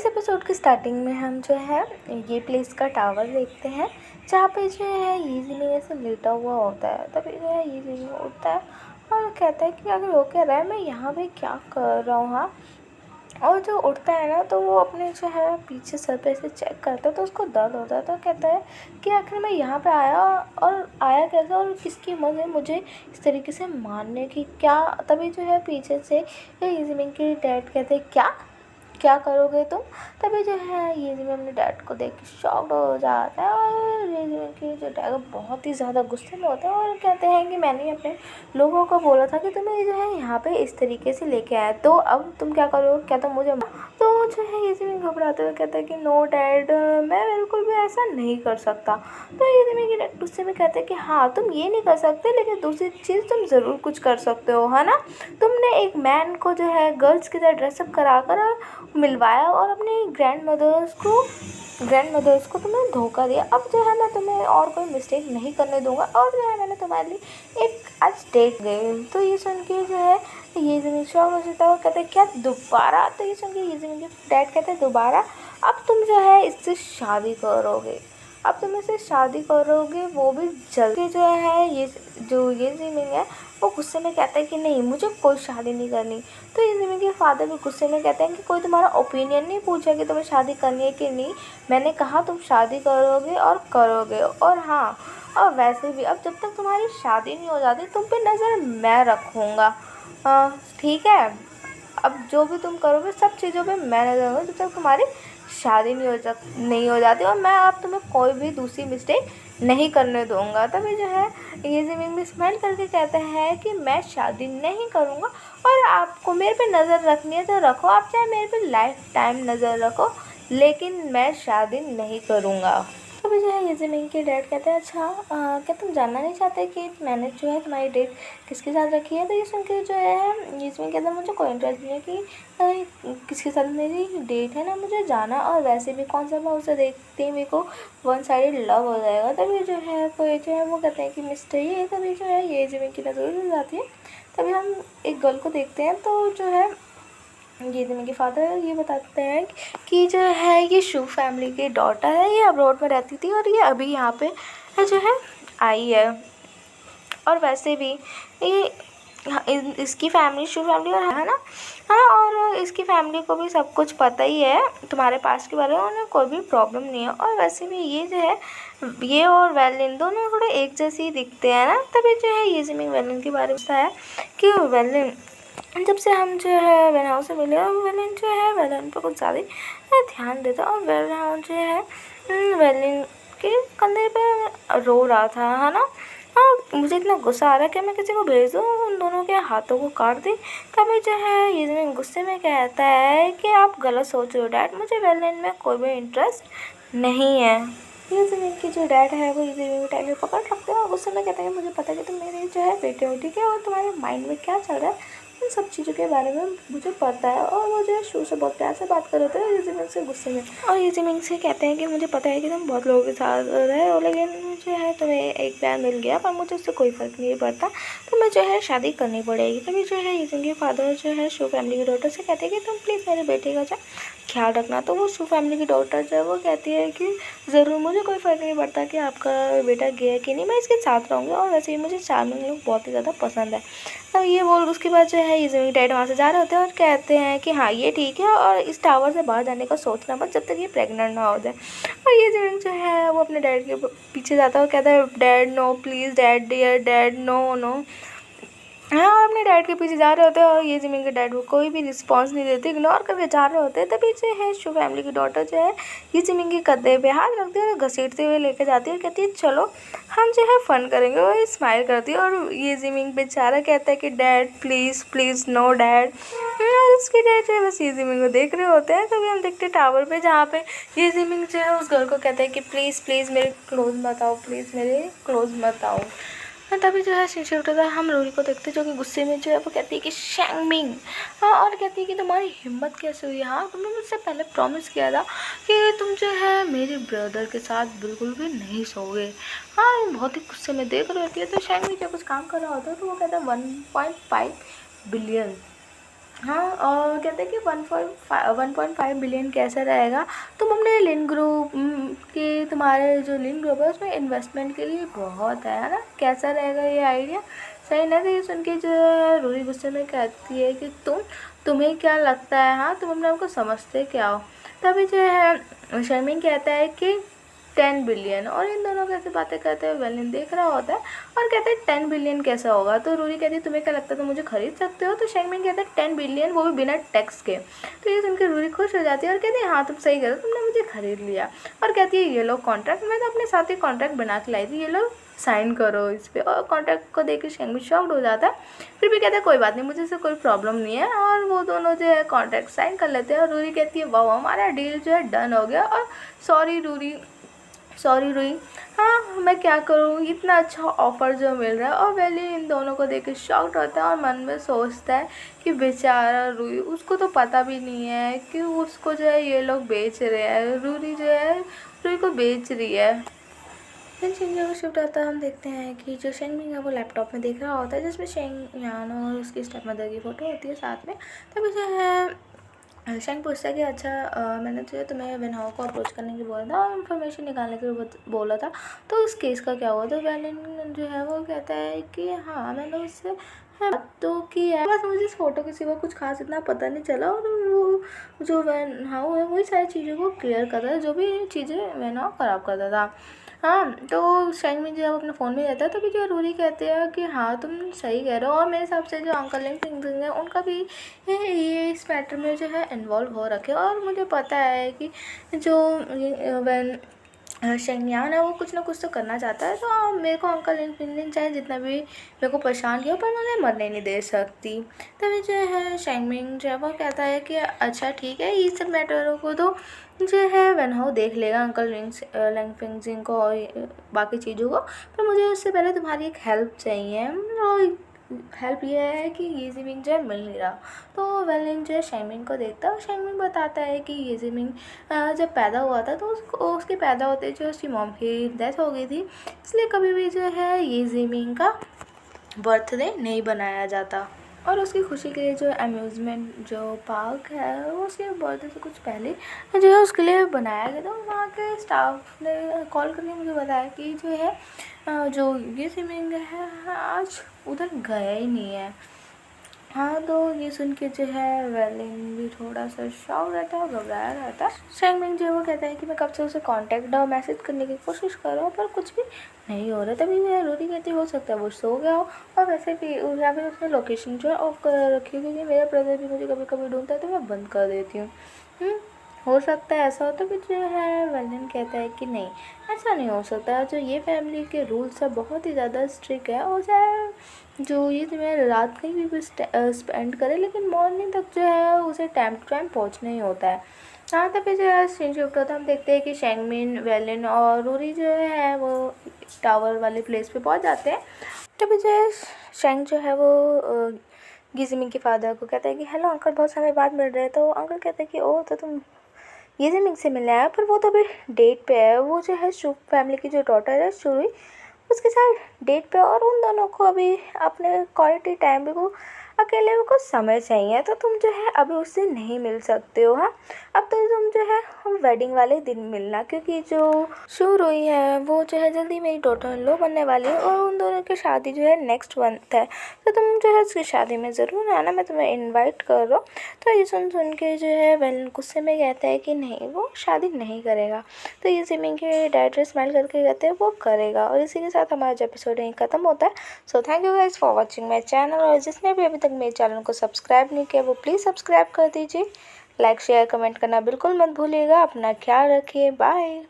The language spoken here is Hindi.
इस एपिसोड की स्टार्टिंग में हम जो है ये प्लेस का टावर देखते हैं जहाँ पे जो है ये ज़मीन ऐसे लेटा हुआ होता है। तभी जो है ये ज़मीन उठता है और कहता है कि अगर वो कह रहा है मैं यहाँ पे क्या कर रहा हूँ। हाँ, और जो उठता है ना तो वो अपने जो है पीछे सर पे ऐसे चेक करता है तो उसको दर्द होता है। तो कहता है कि आखिर मैं यहाँ पे आया और आया कैसे और किसकी हिम्मत है मुझे इस तरीके से मारने की। क्या तभी जो है पीछे से ये ज़मीन के डैड कहते हैं क्या क्या करोगे तुम। तभी जो है ये ज़मीन अपने डैड को देख के शॉक्ड हो जाता है और ये ज़मीन के जो डैड बहुत ही ज़्यादा गुस्से में होते हैं और कहते हैं कि मैंने अपने लोगों को बोला था कि तुम्हें जो है यहाँ पे इस तरीके से लेके आया, तो अब तुम क्या करोगे, क्या तुम मुझे तो जो है ये ज़मीन घबराते हुए कहता है कि नो डैड, मैं बिल्कुल भी ऐसा नहीं कर सकता। तो ये ज़मीन के डैड गुस्से में कहते हैं कि हाँ तुम ये नहीं कर सकते लेकिन दूसरी चीज़ तुम ज़रूर कुछ कर सकते हो, है ना। तुमने एक मैन को जो है गर्ल्स की तरह ड्रेसअप करा कर मिलवाया और अपनी ग्रैंड मदर्स को तुमने धोखा दिया। अब जो है मैं तुम्हें और कोई मिस्टेक नहीं करने दूंगा और जो है मैंने तुम्हारे लिए एक आज डेट गई। तो ये सुन के जो है ये ज़मीन शॉक हो जाता है और कहते हैं क्या दोबारा। तो ये सुन के ये ज़मीन के डैड कहते हैं दोबारा, अब तुम जो है इससे शादी करोगे, अब तुम इससे शादी करोगे वो भी जल्दी। जो है ये ज़मीन है वो गुस्से में कहता है कि नहीं मुझे कोई शादी नहीं करनी। तो ये ज़मीन के फादर भी गुस्से में कहते हैं कि कोई तुम्हारा ओपिनियन नहीं पूछा कि तुम्हें शादी करनी है कि नहीं, मैंने कहा तुम शादी करोगे और करोगे। और हाँ, और वैसे भी अब जब तक तुम्हारी शादी नहीं हो जाती तुम पे नज़र मैं रखूँगा, ठीक है। अब जो भी तुम करोगे सब चीज़ों पे मैं नज़र रखूँगा जब तक तुम्हारी शादी नहीं हो जाती और मैं अब तुम्हें कोई भी दूसरी मिस्टेक नहीं करने दूंगा। तभी जो है ये ज़मीन भी स्माइल करके कहता है कि मैं शादी नहीं करूँगा और आपको मेरे पे नज़र रखनी है तो रखो, आप चाहे मेरे पे लाइफ टाइम नज़र रखो लेकिन मैं शादी नहीं करूँगा। तभी जो है ये ज़मीन के डैड कहते हैं अच्छा क्या तुम जानना नहीं चाहते कि मैंने जो है तुम्हारी डेट किसके साथ रखी है। तो ये सुन के जो है ये ज़मीन कहता है मुझे कोई इंटरेस्ट नहीं है कि किसके साथ मेरी डेट है ना, मुझे जाना। और वैसे भी कौन सा मैं उसे देखते ही मेरे को वन साइडेड लव हो जाएगा। तभी जो है कोई जो है वो कहते हैं कि मिस्टर ये, तभी जो है ये ज़मीन की नज़र हो जाती है। तभी हम एक गर्ल को देखते हैं तो जो है ये ज़मीन के फादर ये बताते हैं कि जो है ये शू फैमिली की डॉटर है, ये अब्रॉड में रहती थी और ये अभी यहाँ पे जो है आई है। और वैसे भी ये इसकी फैमिली शू फैमिली और है ना, हाँ, और इसकी फैमिली को भी सब कुछ पता ही है तुम्हारे पास के बारे में, उन्हें कोई भी प्रॉब्लम नहीं है। और वैसे भी ये जो है ये और वेलिन दोनों थोड़े एक जैसे ही दिखते हैं ना। तभी जो है ये ज़मीन वेलिन के बारे में है कि वेलिन जब से हम जो है वेन हाउस से मिले और वेलिन जो है वेलिन पर कुछ ज़्यादा ध्यान देता और वेन हाउस जो है वेलिन के कंधे पे रो रहा था, है ना। हाँ, मुझे इतना गुस्सा आ रहा है कि मैं किसी को भेज दूँ उन दोनों के हाथों को काट दी। तभी जो है ये ज़मीन गुस्से में कहता है कि आप गलत सोच रहे हो डैड, मुझे वेलिन में कोई भी इंटरेस्ट नहीं है। ये ज़मीन की जो डैड है वो ये ज़मीन के डैड को पकड़ रखते हैं और गुस्से में कहते हैं मुझे पता है कि तुम मेरे जो है बेटे हो, ठीक है, और तुम्हारे माइंड में क्या चल रहा है इन सब चीज़ों के बारे में मुझे पता है। और वो जो है शू से बहुत प्यार से बात कर रहे थे ये ज़मीन से गुस्से में, और ये ज़मीन से कहते हैं कि मुझे पता है कि तुम बहुत लोगों के साथ रहे हो लेकिन जो है तुम्हें एक प्यार मिल गया पर मुझे उससे कोई फ़र्क नहीं पड़ता, तुम्हें जो है शादी करनी पड़ेगी। तभी जो है ये ज़मीन के फादर जो है शू फैमिली की डॉटर से कहते हैं कि तुम प्लीज़ मेरे बेटे का जो ख्याल रखना। तो वो शू फैमिली की डॉटर जो है वो कहती है कि ज़रूर, मुझे कोई फ़र्क नहीं पड़ता कि आपका बेटा गे है कि नहीं, मैं इसके साथ रहूँगी और वैसे भी मुझे चार्मिंग लोग बहुत ही ज़्यादा पसंद है। अब ये बोल उसके बाद जो है ये ज़मीन डैड वहाँ से जा रहे होते हैं और कहते हैं कि हाँ ये ठीक है और इस टावर से बाहर जाने का सोचना मत जब तक ये प्रेग्नेंट ना हो जाए। और ये ज़मीन जो है वो अपने डैड के पीछे जाता है और कहता है dad no please, dad dear dad no no. हाँ, और अपने डैड के पीछे जा रहे होते हैं और ये ज़मीन के डैड को कोई भी रिस्पांस नहीं देते, इग्नोर करके जा रहे होते हैं। तभी जो है शू फैमिली की डॉटर जो है ये ज़मीन के कंधे पे हाथ रखती है और घसीटते हुए लेके जाती है और कहती है चलो हम जो है फ़न करेंगे। और ये स्माइल करती है और ये ज़मीन बेचारा कहता है कि dad please please no dad. और उसके डैड जो है बस ये ज़मीन को देख रहे होते हैं। तभी हम देखते हैं टावर पे जहाँ पे ये ज़मीन जो है उस गर्ल को कहता है कि प्लीज़ प्लीज़ मेरे क्लोज मत आओ, प्लीज़ मेरे क्लोज मत आओ। तभी जो है शीशे उठा था हम रोरी को देखते जो कि गुस्से में जो है वो कहती है कि शैंगमिंग, हाँ, और कहती है कि तुम्हारी हिम्मत कैसे हुई, हाँ तुमने मुझसे पहले प्रॉमिस किया था कि तुम जो है मेरे ब्रदर के साथ बिल्कुल भी नहीं सोओगे। हाँ, बहुत ही गुस्से में देख रही होती है। तो शैंगमिंग जब कुछ काम कर रहा होता है तो वो कहता है 1.5 बिलियन हाँ, और कहते हैं कि 1.5 बिलियन कैसा रहेगा। तुम अपने लिंक ग्रुप कि तुम्हारे जो लिंक ग्रुप है उसमें इन्वेस्टमेंट के लिए बहुत है ना, कैसा रहेगा ये आइडिया। सही ना। तो ये सुन के जो है रूही गुस्से में कहती है कि तुम्हें क्या लगता है, हाँ तुम अपने आप को समझते क्या हो। तभी जो है शर्मिन कहता है कि 10 बिलियन, और इन दोनों कैसे बातें करते हुए वेलिन देख रहा होता है और कहते हैं 10 बिलियन कैसा होगा। तो रूरी कहती है तुम्हें क्या लगता है तुम मुझे खरीद सकते हो। तो शेंगमिन कहता है 10 बिलियन, वो भी बिना टैक्स के। तो ये सुनकर रूरी खुश हो जाती है और कहती है हाँ तुम सही कह रहे हो, तुमने मुझे खरीद लिया। और कहती है ये लो कॉन्ट्रैक्ट, मैं तो अपने साथ ही कॉन्ट्रैक्ट बना के लाई थी, ये लो साइन करो इस पर। और कॉन्ट्रैक्ट को देख के शेंगमिन शॉक्ड हो जाता है, फिर भी कहता है कोई बात नहीं, मुझे इससे कोई प्रॉब्लम नहीं है। और वो दोनों जो है कॉन्ट्रैक्ट साइन कर लेते हैं और रूरी कहती है वाह हमारा डील जो है डन हो गया। और सॉरी रूही, हाँ मैं क्या करूँ, इतना अच्छा ऑफ़र जो मिल रहा है। और वैली इन दोनों को देख के शॉक्ड होता है और मन में सोचता है कि बेचारा रूही, उसको तो पता भी नहीं है कि उसको जो है ये लोग बेच रहे हैं, रूही जो है रूही को बेच रही है। फिर शिंजो का शिफ्ट आता है, हम देखते हैं कि जो शेंगमिंग है वो लैपटॉप में देख रहा होता है जिसमें शेंग यान और उसकी स्टेप मदर की फ़ोटो होती है साथ में। तभी जो है शेंग पूछता है कि अच्छा मैंने जो है तुम्हें वेनहाओ को अप्रोच करने के बोला था और इन्फॉर्मेशन निकालने के लिए बोला था, तो उस केस का क्या हुआ। तो वैलिन जो है वो कहता है कि हाँ मैंने उससे बात तो की है, बस मुझे इस फोटो के सिवा कुछ खास इतना पता नहीं चला। और वो जो वेनहाओ है वही सारी चीज़ों को क्लियर कर रहा है, जो भी चीज़ें वेनहाओ ख़राब करता था। हाँ, तो शेंगमिन जब अपने फ़ोन में रहता है तभी जो रूरी कहते हैं कि हाँ तुम सही कह रहे हो, और मेरे हिसाब से जो अंकल लिंग सिंह है उनका भी ये इस मैटर में जो है इन्वॉल्व हो रखे। और मुझे पता है कि जो वैन शेंगयान है वो कुछ ना कुछ तो करना चाहता है। तो मेरे को अंकल लिंग चाहे जितना भी मेरे को परेशान किया पर मैं उन्हें मरने नहीं दे सकती। तभी जो है शेंगमिंग जो है वो कहता है कि अच्छा ठीक है, ये सब मैटरों को तो जो है वेनहाओ देख लेगा, अंकल लिंग को और बाकी चीज़ों को। पर मुझे उससे पहले तुम्हारी एक हेल्प चाहिए, और हेल्प ये है कि ये ज़मीन जो है मिल नहीं रहा। तो वेलिन जो है शेंगमिंग को देखता है और शेंगमिंग बताता है कि ये ज़मीन जब पैदा हुआ था तो उसके पैदा होते जो उसकी मॉम की डेथ हो गई थी, इसलिए कभी भी जो है ये ज़मीन का बर्थडे नहीं बनाया जाता। और उसकी खुशी के लिए जो अम्यूज़मेंट जो पार्क है वो उसके बर्थडे से कुछ पहले जो है उसके लिए बनाया गया था। वहाँ के स्टाफ ने कॉल करके मुझे बताया कि जो है जो ये स्विमिंग है आज उधर गया ही नहीं है। हाँ, तो ये सुन के जो है वेलिन भी थोड़ा सा शॉक रहता है, घबराया रहता है। शेंगमिंग जो है वो कहता है कि मैं कब से उसे कांटेक्ट और मैसेज करने की कोशिश कर रहा हूँ पर कुछ भी नहीं हो रहा। तभी मैं रूरी कहती हो सकता है वो सो गया हो, और वैसे भी या फिर उसने लोकेशन जो है ऑफ कर रखी है, क्योंकि मेरा ब्रदर भी मुझे कभी कभी ढूंढता है तो मैं बंद कर देती हूँ। हो सकता है ऐसा हो। तो फिर जो है वेलिन कहता है कि नहीं, ऐसा नहीं हो सकता, जो ये फैमिली के रूल्स है बहुत ही ज़्यादा स्ट्रिक्ट है, और चाहे जो ये मैं रात कहीं भी स्पेंड करे लेकिन मॉर्निंग तक जो है उसे टाइम टू टाइम पहुँचना ही होता है। हाँ, तभी जो है सीन शिफ्ट होता है, हम देखते हैं कि शेंगमिन, वेलिन और रूरी जो है वो टावर वाले प्लेस पे पहुँच जाते हैं। तभी जो है शेंग जो है वो गिज़मिंग के फादर को कहता है कि हेलो अंकल, बहुत समय बाद मिल रहे हैं। तो अंकल कहते हैं कि ओ तो तुम ये ज़मीन से मिलने आया, पर वो तो अभी डेट पे है। वो जो है शुभ फैमिली की जो डॉटर है शुरुई, उसके साथ डेट पे, और उन दोनों को अभी अपने क्वालिटी टाइम भी को अकेले को समय चाहिए। तो तुम जो है अभी उससे नहीं मिल सकते हो। हाँ, अब तो तुम जो है वेडिंग वाले दिन मिलना, क्योंकि जो शुरुई है वो जो है जल्दी मेरी डॉटर लो बनने वाली है और उन दोनों की शादी जो है नेक्स्ट मंथ है। तो तुम जो है उसकी शादी में ज़रूर आना, मैं तुम्हें इन्वाइट कर रहा हूँ। तो ये सुन के जो है वेलन गुस्से में कहता है कि नहीं, वो शादी नहीं करेगा। तो ये ज़मीन के डैड स्माइल करके कहते हैं वो करेगा। और इसी के साथ हमारा जो एपिसोड यहीं ख़त्म होता है। So thank you guys for watching my channel, और जिसने भी अभी तक मेरे चैनल को सब्सक्राइब नहीं किया वो प्लीज़ सब्सक्राइब कर दीजिए। लाइक शेयर कमेंट करना बिल्कुल मत भूलिएगा। अपना ख्याल रखिए, बाय।